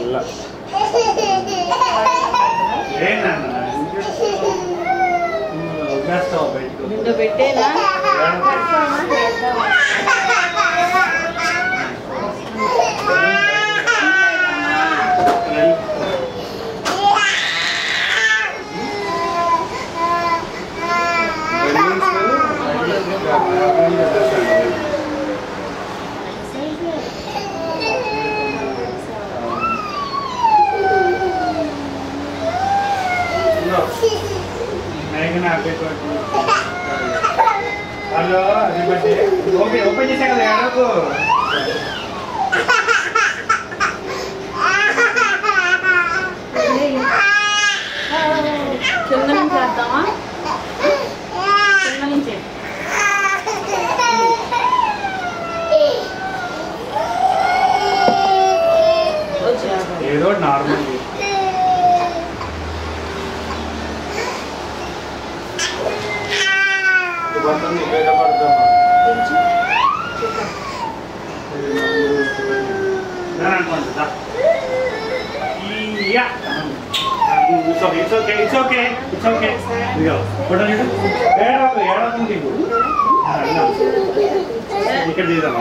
అలా నిన్ను పెట్టేనా hello okay open చేసా కదా ఎడకు కింద నుంచి చేద్దామా కింద నుంచి ఏదో normal It's okay. What are you doing? ఇక్కడ తీద్దాం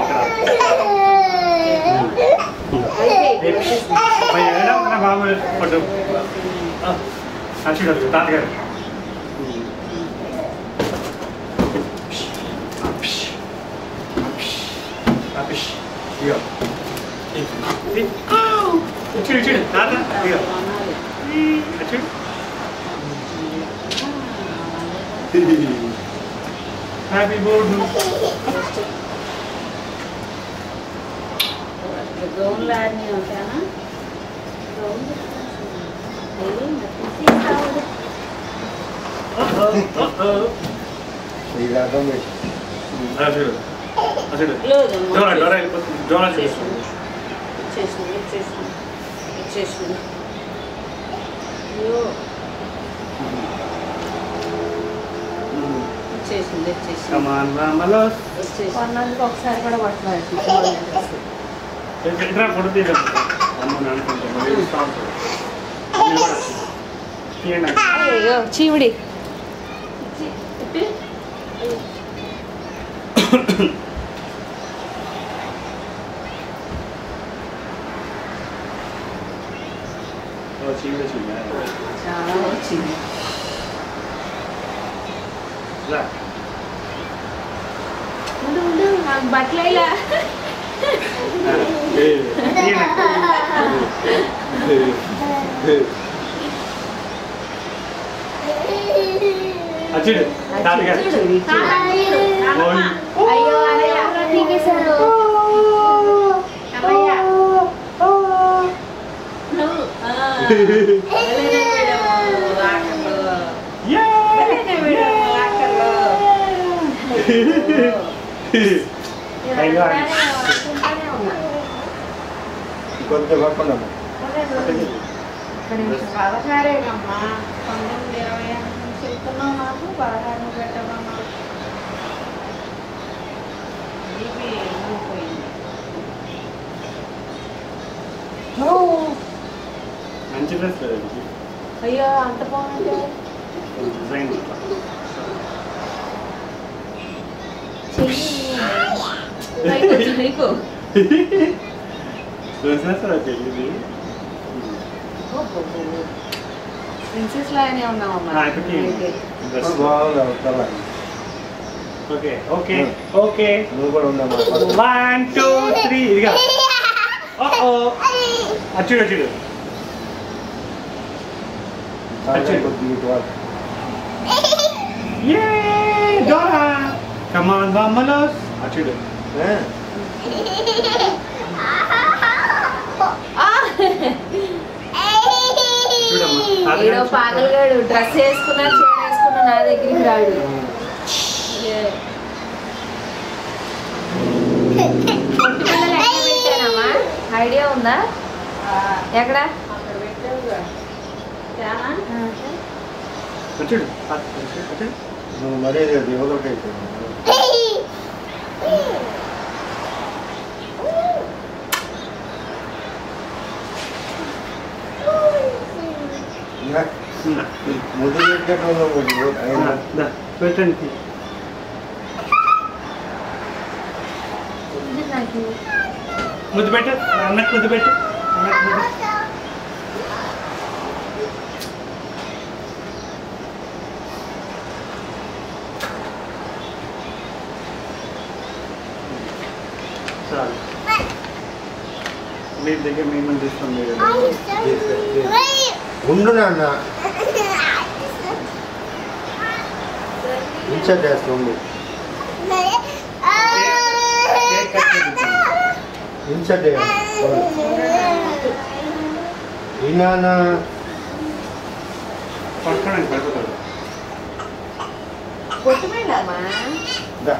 ఇక్కడ బాబు పట్టు అచ్చుడు తాతగారు చూడు తాత చూడు హ్యాపీ బర్త్డే గౌన్ లాని ఉంటానా గౌన్ ఒకసారి కూడా పట్టలేదు చీవిడి చాలా వచ్చింది నాకు బట్టలు ఇలా అయ్యో కొంత పడుకున్నాము పదహారేనమ్మా 1920 చెప్తున్నావు నాకు 16 పెట్టమన్నా మంచి డ్రెస్ లేదు అయ్యో అంత బాగుంటే డిజైన్ నీకు ప్రిన్సెస్ లాగానే ఉన్నామమ్మా ఓకే ఓకే ఓకే నువ్వు కూడా ఉన్నామా 1 2 3 ఇదిగా అచ్చుడు అచ్చుడు Yay! Dora! Come on, vámonos! Achudu. ఏదో పాగలగాడు డ్రెస్ వేసుకున్నా చీర వేసుకున్నా నా దగ్గరికి రాడు పొట్టి పిల్లలు ఎక్కడ పెట్టానమ్మా ఐడియా ఉందా ఎక్కడ మరీ ముద్దు పెట్టేటోళ్ళు పెట్టండి. ముద్దు పెట్టు, అన్నకు ముద్దు పెట్టు, అన్నకు ముద్దు. చాలు, మీ దగ్గర మేమని తీసుకోండి కదా. ఉండు నాన్న ఇన్సర్ట్ చేస్తుంది కేక్ కట్ చేయించండి. ఇన్సర్ట్ ఈ నాన్న పట్టుకోండి, పట్టుకోండి. కొట్టుమైందమ్మా దా.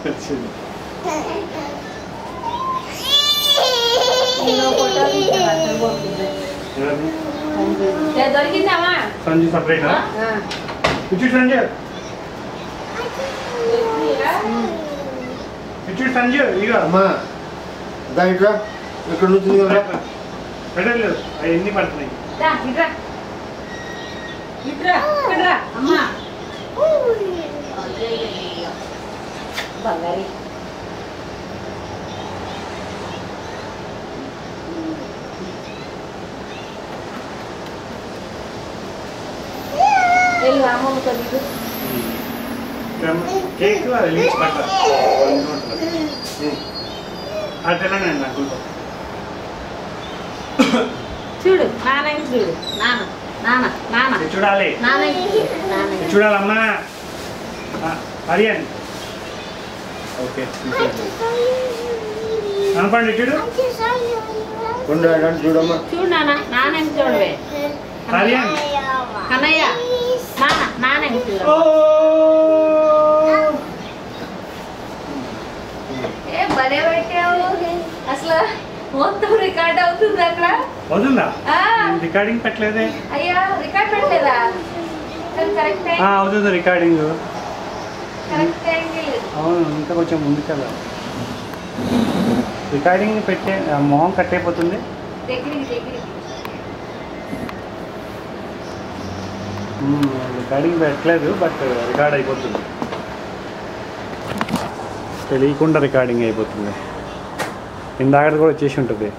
వచ్చింది. ఎవరిని? దొరికిందమ్మా సంజు సపరేటా? ఇచ్చి సంజు, ఇచ్చి సంజు. ఇక అమ్మా దా ఇట్రా, ఇక్కడ నుంచి పెట్టలేదు, అవి ఎన్ని పడుతున్నాయి. ఇట్రా ఇట్రా ఇట్రా అమ్మా బంగారి వెళ్ళు అమ్మమ్మతో దిగు కేక్ అది లీచ్ పట్ట అట్లా నాకు చూడు నాన్నకి చూడు నాన్న నాన్న నాన్న చూడాలి, నాన్నకి నాన్న చూడాలమ్మా. హరియాన్ ఓకే అనుకోండి, చూడు ఉండాలని చూడమ్మా. చూడు నాన్న నాన్నకి చూడవే హరియాన్. కన్నయ్య నాన్న నాన్నకి చూడు ఏ భలే పెట్టావు అసలు మొత్తం రికార్డ్ అవుతుంది అక్కడ. అవుతుందా? రికార్డింగ్ పెట్టలేదే. అయ్యా రికార్డ్ పెట్టలేదా? కరెక్ట్ అవుతుంది రికార్డింగ్. కరెక్ట్ యాంగిల్ అవును, ఇంకా కొంచెం ముందు కదా రికార్డింగ్ పెట్టే మొహం కట్ అయిపోతుంది. దగ్గరికి రికార్డింగ్ పెట్టలేదు, బట్ రికార్డ్ అయిపోతుంది. తెలియకుండా రికార్డింగ్ అయిపోతుంది. ఇందాక కూడా వచ్చేసి ఉంటుంది.